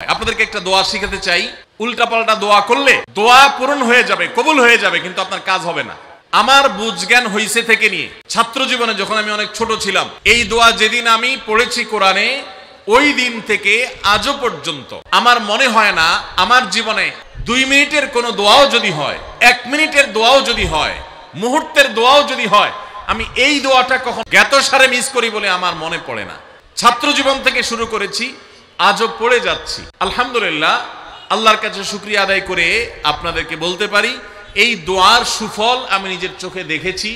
আপনাদেরকে একটা দোয়া শিখাতে চাই। উল্টাপাল্টা দোয়া করলে দোয়া পূরণ হয়ে যাবে, কবুল হয়ে যাবে, কিন্তু আপনার কাজ হবে না। আমার বুঝজ্ঞান হইছে থেকে নিয়ে ছাত্র জীবনে যখন আমি অনেক ছোট ছিলাম, এই দোয়া যেদিন আমি পড়েছি কোরআনে, ওই দিন থেকে আজও পর্যন্ত আমার মনে হয় না আমার জীবনে 2 মিনিটের কোনো দোয়াও যদি হয়, 1 মিনিটের দোয়াও যদি হয়, মুহূর্তের দোয়াও যদি হয়, আমি এই দোয়াটা কখন জ্ঞাতসারে মিস করি বলে আমার মনে পড়ে না। ছাত্র জীবন থেকে শুরু করেছি, আজও পড়ে যাচ্ছি। আলহামদুলিল্লাহ, আল্লাহর কাছে শুকরিয়া আদায় করে আপনাদেরকে বলতে পারি, এই দোয়ার সুফল আমি নিজের চোখে দেখেছি,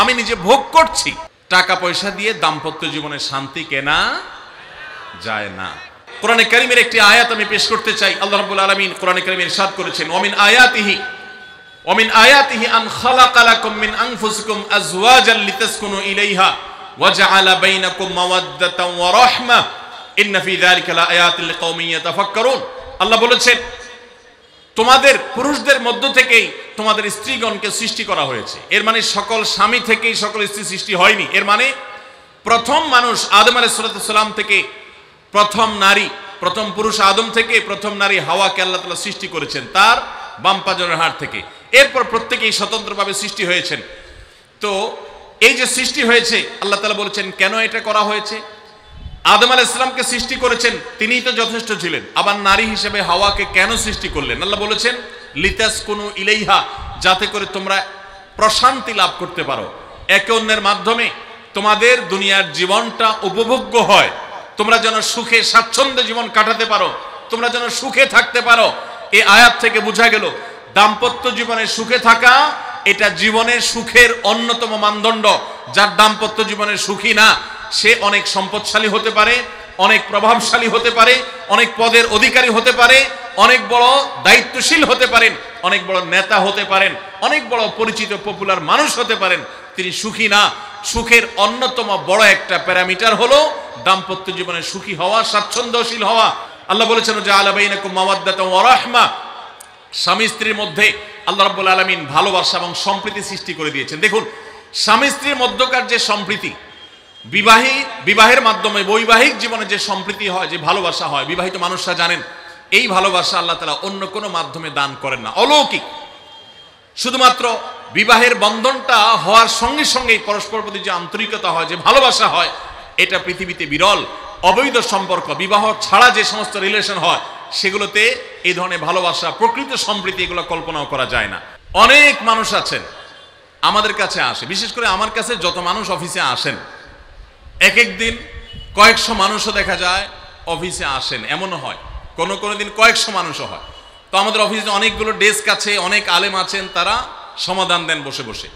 আমি নিজে ভোগ করছি। টাকা পয়সা দিয়ে দাম্পত্য জীবনে শান্তি কেনা যায় না। কোরআনে কারীমের একটি আয়াত আমি পেশ করতে চাই। আল্লাহ রাব্বুল আলামিন কোরআনে কারীমে ইরশাদ করেছেন, ওমিন আয়াতিহি আন খালাকা লাকুম মিন আনফুসিকুম আজওয়াজান লিতাসকুনু ইলাইহা ওয়া জাআলা বাইনাকুম মাওয়াদ্দাতান ওয়া রাহমা ইন্না ফি যালিকা লাআয়াতিন লিকাওমিন ইয়াতাফাক্কারুন। আল্লাহ বলেছেন, তোমাদের পুরুষদের মধ্য থেকেই তোমাদের স্ত্রীগণকে সৃষ্টি করা হয়েছে। এর মানে সকল স্বামী থেকেই সকল স্ত্রী সৃষ্টি হয়নি। এর মানে প্রথম মানুষ আদম আলাইহিস সালাম থেকে প্রথম নারী, প্রথম পুরুষ আদম থেকে প্রথম নারী হাওয়াকে আল্লাহ তাআলা সৃষ্টি করেছেন তার বাম পাজরের হাড় থেকে। এরপর প্রত্যেকেই স্বতন্ত্রভাবে সৃষ্টি হয়েছেন। তো এই যে সৃষ্টি হয়েছে, আল্লাহ তাআলা বলেছেন কেন এটা করা হয়েছে। আদম আলাইহিস সালামকে সৃষ্টি করেছেন, তিনিই তো যথেষ্ট ছিলেন। আবার নারী হিসেবে হাওয়াকে কেন সৃষ্টি করলেন? আল্লাহ বলেছেন লিতাসকুনু ইলাইহা, যাতে করে তোমরা প্রশান্তি লাভ করতে পারো, একে অন্যের মাধ্যমে তোমাদের দুনিয়ার জীবনটা উপভোগ্য হয়, তোমরা যেন সুখে স্বাচ্ছন্দ্যে জীবন কাটাতে পারো, তোমরা যেন সুখে থাকতে পারো। এই আয়াত থেকে বোঝা গেল দাম্পত্য জীবনে সুখে থাকা এটা জীবনের সুখের অন্যতম মানদণ্ড। যার দাম্পত্য জীবনে সুখী না, সে অনেক সম্পদশালী হতে পারে, অনেক প্রভাবশালী হতে পারে, অনেক পদের অধিকারী হতে পারে, অনেক বড় দায়িত্বশীল হতে পারেন, অনেক বড় নেতা হতে পারেন, অনেক বড় পরিচিত পপুলার মানুষ হতে পারেন, তিনি সুখী না। সুখের অন্যতম বড় একটা প্যারামিটার হলো দাম্পত্য জীবনে সুখী হওয়া, স্বাচ্ছন্দ্যশীল হওয়া। আল্লাহ বলেছেন যে জাআলা বাইনাকুম মাওয়াদ্দাতান ওয়া রাহমা, স্বামী স্ত্রীর মধ্যে আল্লাহ রাব্বুল আলামিন ভালোবাসা এবং সম্প্রীতি সৃষ্টি করে দিয়েছেন। দেখুন, স্বামী স্ত্রীর মধ্যকার যে সম্প্রীতি, বিবাহের মাধ্যমে বৈবাহিক জীবনে যে সম্প্রীতি হয়, যে ভালোবাসা হয়, বিবাহিত মানুষরা জানেন এই ভালোবাসা আল্লাহ তাআলা অন্য কোনো মাধ্যমে দান করেন না, অলৌকিক। শুধুমাত্র বিবাহের বন্ধনটা হওয়ার সঙ্গে সঙ্গেই পরস্পর প্রতি যে আন্তরিকতা হয়, যে ভালোবাসা হয়, এটা পৃথিবীতে বিরল। অবৈধ সম্পর্ক, বিবাহ ছাড়া যে সমস্ত রিলেশন হয়, সেগুলোতে এই ধরনের ভালোবাসা, প্রকৃত সম্প্রীতি, এগুলো কল্পনাও করা যায় না। অনেক মানুষ আছেন আমাদের কাছে আসে, বিশেষ করে আমার কাছে যত মানুষ অফিসে আসেন, এক এক দিন কয়েকশো মানুষও দেখা যায় অফিসে আসেন, এমনও হয় কোনো দিন কয়েকশো মানুষও হয়। তো আমাদের অফিসে অনেকগুলো ডেস্ক আছে, অনেক আলেম আছেন, তারা সমাধান দেন বসে বসে,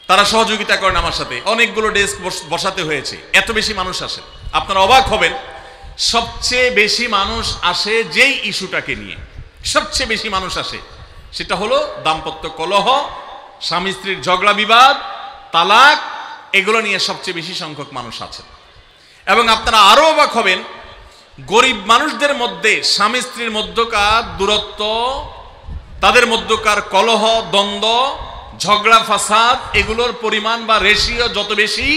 তারা সহযোগিতা করেন আমার সাথে। অনেকগুলো ডেস্ক বসাতে হয়েছে, এত বেশি মানুষ আসে। আপনারা অবাক হবেন, সবচেয়ে বেশি মানুষ আসে যেই ইস্যুটাকে নিয়ে, সবচেয়ে বেশি মানুষ আসে সেটা হলো দাম্পত্য কলহ, স্বামী স্ত্রীর ঝগড়া বিবাদ, তালাক, এগুলো নিয়ে সবচেয়ে বেশি সংখ্যক মানুষ আছেন। এবং আপনারা আরো অবাক হবেন, গরিব মানুষদের মধ্যে স্বামী স্ত্রীর মধ্যকার দূরত্ব, তাদের মধ্যকার কলহ, দ্বন্দ্ব, ঝগড়া, ফাসাদ, এগুলোর পরিমাণ বা রেশিও যত বেশি,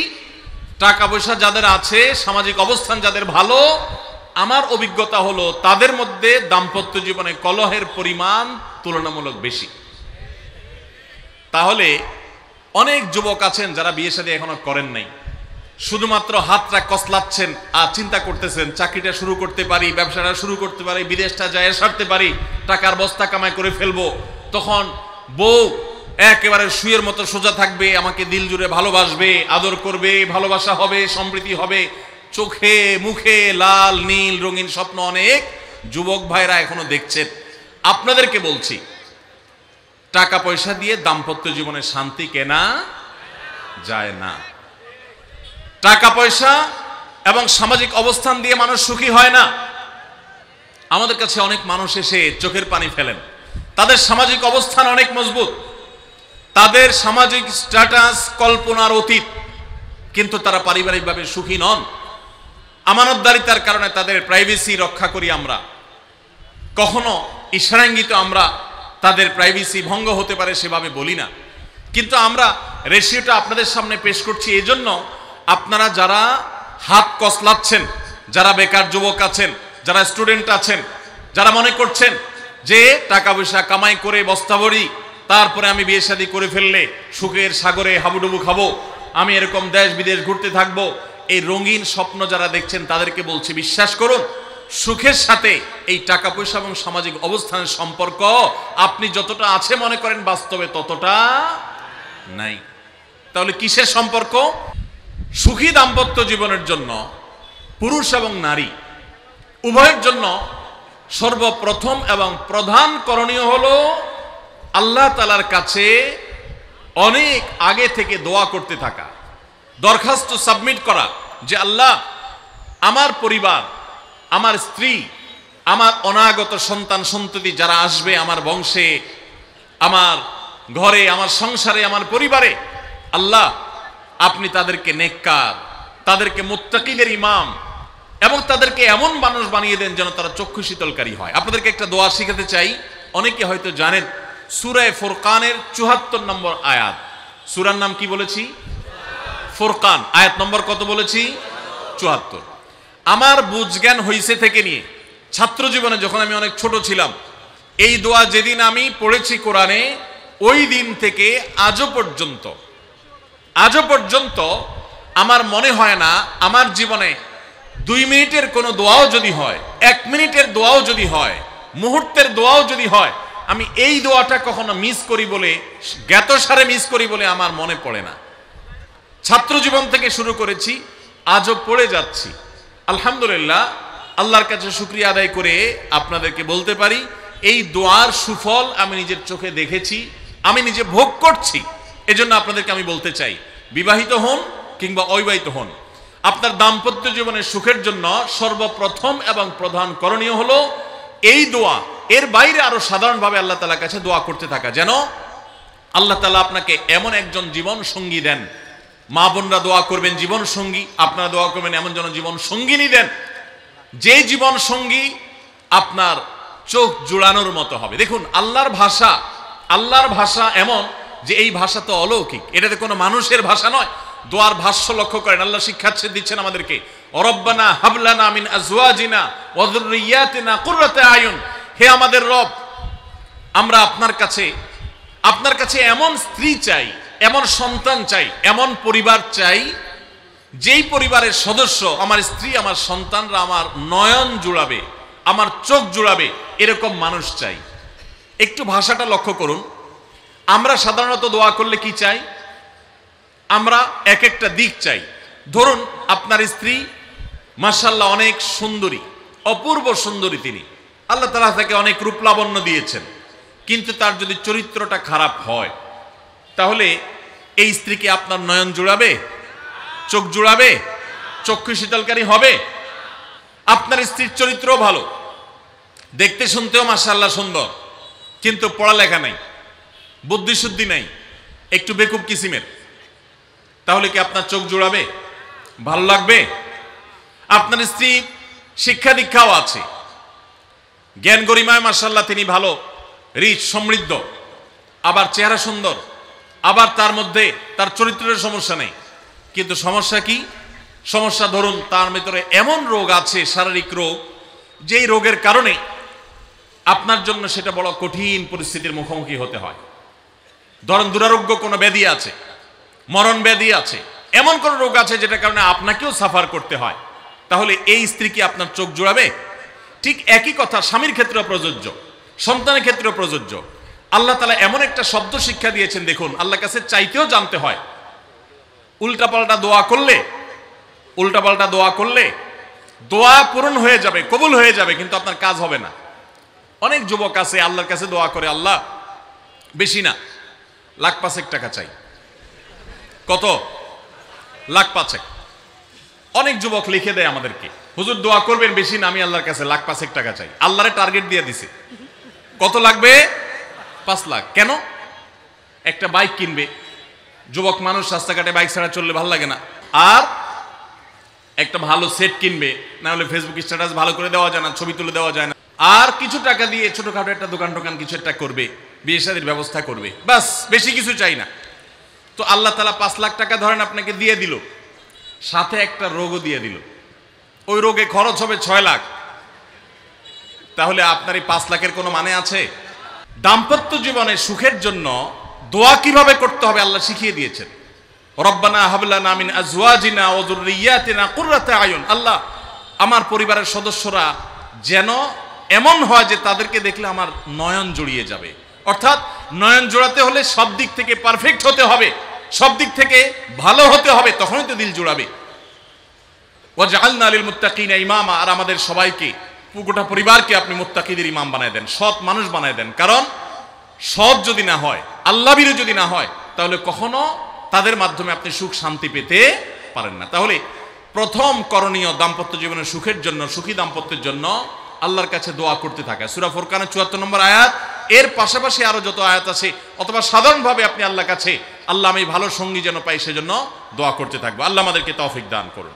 টাকা পয়সা যাদের আছে, সামাজিক অবস্থান যাদের ভালো, আমার অভিজ্ঞতা হলো তাদের মধ্যে দাম্পত্য জীবনে কলহের পরিমাণ তুলনামূলক বেশি। তাহলে অনেক যুবক আছেন যারা বিয়ে শাদী এখনো করেন নাই, শুধুমাত্র হাতটা কসলাচ্ছেন আর চিন্তা করতেছেন চাকরিটা শুরু করতে পারি, ব্যবসাটা শুরু করতে পারি, বিদেশটা যায় সারতে পারি, টাকার বস্তা কামাই করে ফেলবো। তখন বউ একেবারে শুয়ের মতো সোজা থাকবে, আমাকে দিল জুড়ে ভালোবাসবে, আদর করবে, ভালোবাসা হবে, সম্প্রীতি হবে। চোখে মুখে লাল নীল রঙিন স্বপ্ন অনেক যুবক ভাইরা এখনো দেখছেন। আপনাদেরকে বলছি, টাকা পয়সা দিয়ে দাম্পত্য জীবনে শান্তি কেনা যায় না। টাকা পয়সা এবং সামাজিক অবস্থান দিয়ে মানুষ সুখী হয় না। আমাদের কাছে অনেক মানুষ এসে চোখের পানি ফেলেন, তাদের সামাজিক অবস্থান অনেক মজবুত, তাদের সামাজিক স্ট্যাটাস কল্পনার অতীত, কিন্তু তারা পারিবারিকভাবে সুখী নন। আমানতদারিতার কারণে তাদের প্রাইভেসি রক্ষা করি আমরা, কখনো ইশারাঙ্গিত আমরা তাদের প্রাইভেসি ভঙ্গ হতে পারে সেভাবে বলি না। কিন্তু আমরা রেশিওটা আপনাদের সামনে পেশ করছি এজন্য, আপনারা যারা হাত কসলাচ্ছেন, যারা বেকার যুবক আছেন, যারা স্টুডেন্ট আছেন, যারা মনে করছেন যে টাকা পয়সা কামাই করে বস্তা ভরি, তারপরে আমি বিয়ে শাদী করে ফেললে সুখের সাগরে হাবুডুবু খাবো, আমি এরকম দেশ বিদেশ ঘুরতে থাকবো, এই রঙিন স্বপ্ন যারা দেখছেন তাদেরকে বলছি, বিশ্বাস করুন, সুখের সাথে এই টাকা পয়সা এবং সামাজিক অবস্থানের সম্পর্ক আপনি যতটা আছে মনে করেন বাস্তবে ততটা নাই। তাহলে কিসের সম্পর্ক? সুখী দাম্পত্য জীবনের জন্য পুরুষ এবং নারী উভয়ের জন্য সর্বপ্রথম এবং প্রধান করণীয় হলো আল্লাহ তাআলার কাছে অনেক আগে থেকে দোয়া করতে থাকা, দরখাস্ত সাবমিট করা যে আল্লাহ, আমার পরিবার, আমার স্ত্রী, আমার অনাগত সন্তান সন্ততি যারা আসবে আমার বংশে, আমার ঘরে, আমার সংসারে, আমার পরিবারে, আল্লাহ আপনি তাদেরকে নেককার, তাদেরকে মুত্তাকিদের ইমাম এবং তাদেরকে এমন মানুষ বানিয়ে দেন যেন তারা চক্ষু শীতলকারী হয়। আপনাদেরকে একটা দোয়া শিখাতে চাই, অনেকে হয়তো জানেন, সূরা ফুরকানের ৭৪ নম্বর আয়াত। সূরার নাম কি বলেছি? ফুরকান। আয়াত নম্বর কত বলেছি? ৭৪। আমার বুঝজ্ঞান হইছে থেকে নিয়ে ছাত্র জীবনে যখন আমি অনেক ছোট ছিলাম, এই দোয়া যেদিন আমি পড়েছি কোরআনে, ওই দিন থেকে আজও পর্যন্ত আমার মনে হয় না আমার জীবনে 2 মিনিটের কোনো দোয়াও যদি হয়, 1 মিনিটের দোয়াও যদি হয়, মুহূর্তের দোয়াও যদি হয়, আমি এই দোয়াটা কখনো মিস করি বলে, জ্ঞাতসারে মিস করি বলে আমার মনে পড়ে না। ছাত্র জীবন থেকে শুরু করেছি, আজও পড়ে যাচ্ছি। আলহামদুলিল্লাহ, আল্লাহর কাছে শুকরিয়া আদায় করে আপনাদেরকে বলতে পারি, এই দোয়ার সুফল আমি নিজের চোখে দেখেছি, আমি নিজে ভোগ করছি। এজন্য আপনাদেরকে আমি বলতে চাই, বিবাহিত হন কিংবা অবিবাহিত হন, আপনার দাম্পত্য জীবনের সুখের জন্য সর্বপ্রথম এবং প্রধান করণীয় হলো এই দোয়া। এর বাইরে আরো সাধারণভাবে আল্লাহ তাআলার কাছে দোয়া করতে থাকা, যেন আল্লাহ তাআলা আপনাকে এমন একজন জীবন সঙ্গী দেন। মা বোনরা দোয়া করবেন জীবন সঙ্গী, আপনারা দোয়া করবেন এমন যেন জীবন সঙ্গিনী দেন, যে জীবন সঙ্গী আপনার চোখ জুড়ানোর মতো হবে। দেখুন, আল্লাহর ভাষা এমন যে এই ভাষা তো অলৌকিক, এটাতে কোনো মানুষের ভাষা নয়। দোয়ার ভাষ্য লক্ষ্য করেন, আল্লাহ শিক্ষা দিচ্ছেন আমাদেরকে, রব্বানা হাবলানা মিন আজওয়াজিনা ওয়া যুররিয়াতিনা কুররাতা আয়ুন, হে আমাদের রব, আমরা আপনার কাছে এমন স্ত্রী চাই, এমন সন্তান চাই, এমন পরিবার চাই, যেই পরিবারের সদস্য, আমার স্ত্রী, আমার সন্তানরা আমার নয়ন জুড়াবে, আমার চোখ জুড়াবে, এরকম মানুষ চাই। একটু ভাষাটা লক্ষ্য করুন। আমরা সাধারণত দোয়া করলে কি চাই? আমরা এক একটা দিক চাই। ধরুন, আপনার স্ত্রী মাশাআল্লাহ অনেক সুন্দরী, অপূর্ব সুন্দরী, তিনি আল্লাহ তাআলা তাকে অনেক রূপ লাবণ্য দিয়েছেন, কিন্তু তার যদি চরিত্রটা খারাপ হয়, তাহলে এই স্ত্রীকে আপনার নয়ন জুড়াবে, চোখ জুড়াবে, চক্ষু শীতলকারী হবে? আপনার স্ত্রীর চরিত্রও ভালো, দেখতে শুনতেও মাশাআল্লাহ সুন্দর, কিন্তু পড়ালেখা নাই, বুদ্ধিশুদ্ধি নাই, একটু বেকুব কিসিমের, তাহলে কি আপনার চোখ জুড়াবে? ভালো লাগবে? আপনার স্ত্রী শিক্ষা দীক্ষাও আছে, জ্ঞান গরিমায় মাশাআল্লাহ তিনি ভালো, রিচ, সমৃদ্ধ, আবার চেহারা সুন্দর, আবার তার মধ্যে তার চরিত্রের সমস্যা নেই, কিন্তু সমস্যা কি? সমস্যা ধরুন তার ভিতরে এমন রোগ আছে, শারীরিক রোগ, যেই রোগের কারণে আপনার জন্য সেটা বড় কঠিন পরিস্থিতির মুখোমুখি হতে হয়। ধরুন দুরারোগ্য কোনো ব্যাধি আছে, মরণ ব্যাধি আছে, এমন কোন রোগ আছে যেটার কারণে আপনাকেও সাফার করতে হয়, তাহলে এই স্ত্রী কি আপনার চোখ জুড়াবে? ঠিক একই কথা স্বামীর ক্ষেত্রে প্রযোজ্য, সন্তানের ক্ষেত্রে প্রযোজ্য। আল্লাহ তাআলা এমন একটা শব্দ শিক্ষা দিয়েছেন, দেখুন, আল্লাহর কাছে চাইতেও জানতে হয়। উল্টাপাল্টা দোয়া করলে দোয়া পূরণ হয়ে যাবে, কবুল হয়ে যাবে, কিন্তু আপনার কাজ হবে না। অনেক যুবক আছে আল্লাহর কাছে দোয়া করে, আল্লাহ বেশি না, 1,05,000 টাকা চাই। কত? 1,05,000। অনেক যুবক লিখে দেয় আমাদেরকে, হুজুর দোয়া করবেন বেশি না, আমি আল্লাহর কাছে 1,05,000 টাকা চাই। আল্লাহরে টার্গেট দিয়ে দিছে, কত লাগবে? 5 লাখ। কেন? একটা বাইক কিনবে, যুবক মানুষ, রাস্তাঘাটে বাইক ছাড়া চললে ভালো লাগে না, আর একটা ভালো সেট কিনবে, না হলে ফেসবুক স্ট্যাটাস ভালো করে দেওয়া যায় না, ছবি তুলে দেওয়া যায় না, আর কিছু টাকা দিয়ে ছোটখাটো একটা দোকান কিছু একটা করবে, বিয়ে শাদীর ব্যবস্থা করবে, বাস, বেশি কিছু চাই না। তো আল্লাহ তাআলা 5 লাখ টাকা ধরেন আপনাকে দিয়ে দিল, সাথে একটা রোগও দিয়ে দিল, ওই রোগে খরচ হবে 6 লাখ, তাহলে আপনার এই 5 লাখের কোনো মানে আছে? দাম্পত্য জীবনে সুখের জন্য দোয়া কিভাবে করতে হবে আল্লাহ শিখিয়ে দিয়েছেন। রব্বানা হাব লানা মিন আজওয়াজিনা ওয়া যুররিয়াতিনা কুররাতা আয়ুন, আল্লাহ আমার পরিবারের সদস্যরা যেন এমন হয় যে তাদেরকে দেখলে আমার নয়ন জড়িয়ে যাবে। অর্থাৎ নয়ন জোড়াতে হলে সব দিক থেকে পারফেক্ট হতে হবে, সব দিক থেকে ভালো হতে হবে, তখনই তো দিল জোড়াবে। ওয়াজআলনা লিল মুত্তাকিনা ইমামা, আর আমাদের সবাইকে, গোটা পরিবারকে আপনি মুত্তাকিদের ইমাম বানায় দেন, সৎ মানুষ বানায় দেন। কারণ সৎ যদি না হয়, আল্লাহভীরু যদি না হয়, তাহলে কখনো তাদের মাধ্যমে আপনি সুখ শান্তি পেতে পারেন না। তাহলে প্রথম করণীয় দাম্পত্য জীবনের সুখের জন্য, সুখী দাম্পত্যের জন্য আল্লাহর কাছে দোয়া করতে থাকা। সূরা ফুরকানের ৭৪ নম্বর আয়াত, এর পাশাপাশি আরো যত আয়াত আছে, অথবা সাধারণভাবে আপনি আল্লাহর কাছে, আল্লাহ আমি ভালো সঙ্গী যেন পাই সেজন্য দোয়া করতে থাকবো। আল্লাহ আমাদেরকে তৌফিক দান করুন।